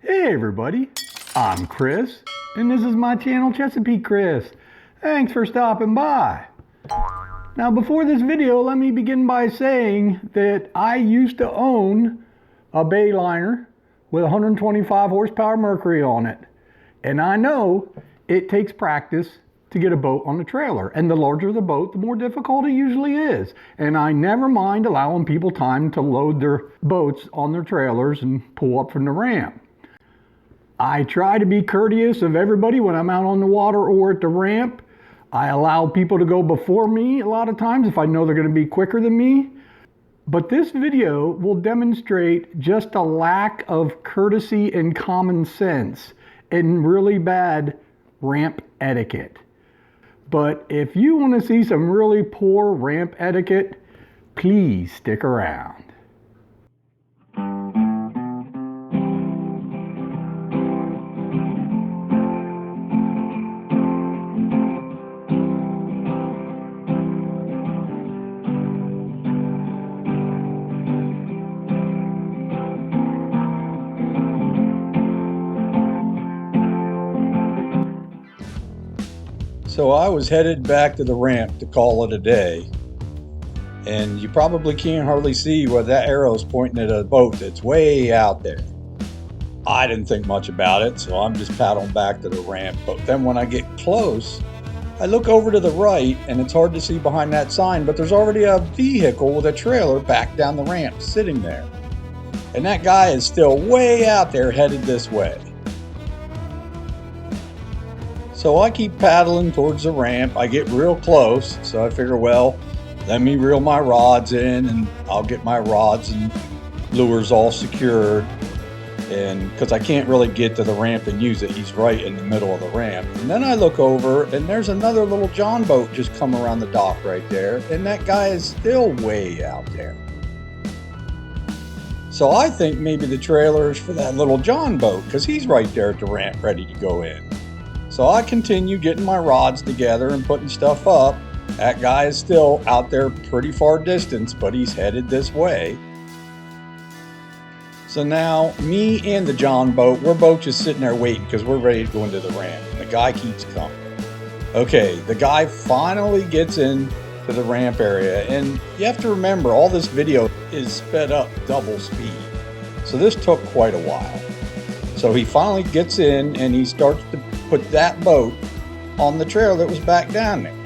Hey everybody, I'm Chris, and this is my channel Chesapeake Chris. Thanks for stopping by. Now before this video, let me begin by saying that I used to own a Bayliner with 125 horsepower Mercury on it. And I know it takes practice to get a boat on the trailer. And the larger the boat, the more difficult it usually is. And I never mind allowing people time to load their boats on their trailers and pull up from the ramp. I try to be courteous of everybody when I'm out on the water or at the ramp. I allow people to go before me a lot of times if I know they're going to be quicker than me. But this video will demonstrate just a lack of courtesy and common sense and really bad ramp etiquette. But if you want to see some really poor ramp etiquette, please stick around. So I was headed back to the ramp to call it a day, and you probably can't hardly see where that arrow's pointing at a boat that's way out there. I didn't think much about it, so I'm just paddling back to the ramp. But then when I get close, I look over to the right, and it's hard to see behind that sign, but there's already a vehicle with a trailer back down the ramp sitting there. And that guy is still way out there headed this way. So I keep paddling towards the ramp. I get real close, so I figure, well, let me reel my rods in and I'll get my rods and lures all secured. And because I can't really get to the ramp and use it, he's right in the middle of the ramp. And then I look over and there's another little John boat just come around the dock right there. And that guy is still way out there. So I think maybe the trailer is for that little John boat because he's right there at the ramp ready to go in. So I continue getting my rods together and putting stuff up. That guy is still out there pretty far distance, but he's headed this way. So now me and the John boat, we're both just sitting there waiting because we're ready to go into the ramp. And the guy keeps coming. Okay, the guy finally gets in to the ramp area. And you have to remember, all this video is sped up double speed. So this took quite a while. So he finally gets in and he starts to put that boat on the trailer that was back down there.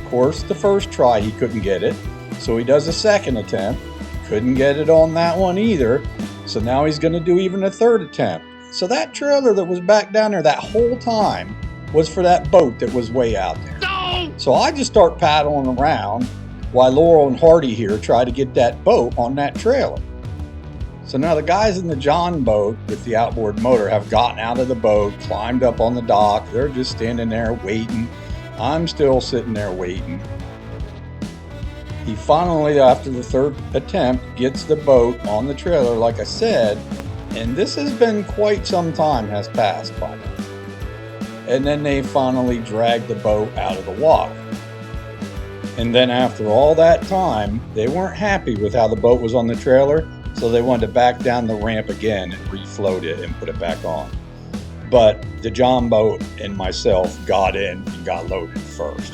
Of course, the first try he couldn't get it, so he does a second attempt, couldn't get it on that one either, so now he's going to do even a third attempt. So that trailer that was back down there that whole time was for that boat that was way out there. No! So I just start paddling around while Laurel and Hardy here try to get that boat on that trailer. So now the guys in the John boat with the outboard motor have gotten out of the boat, climbed up on the dock. They're just standing there waiting. I'm still sitting there waiting. He finally, after the third attempt, gets the boat on the trailer, like I said, and this has been quite some time has passed by now. And then they finally dragged the boat out of the water. And then after all that time, they weren't happy with how the boat was on the trailer. So they wanted to back down the ramp again and refloat it and put it back on. But the John boat and myself got in and got loaded first.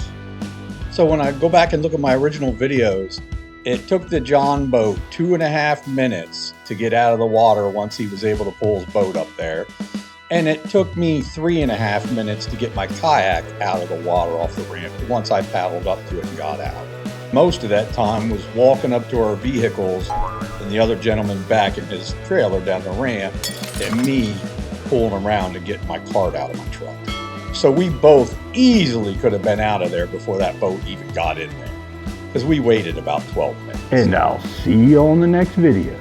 So when I go back and look at my original videos, it took the John boat 2.5 minutes to get out of the water once he was able to pull his boat up there. And it took me 3.5 minutes to get my kayak out of the water off the ramp once I paddled up to it and got out. Most of that time was walking up to our vehicles and the other gentleman back in his trailer down the ramp and me pulling around to get my cart out of my truck. So we both easily could have been out of there before that boat even got in there because we waited about 12 minutes. And I'll see you on the next video.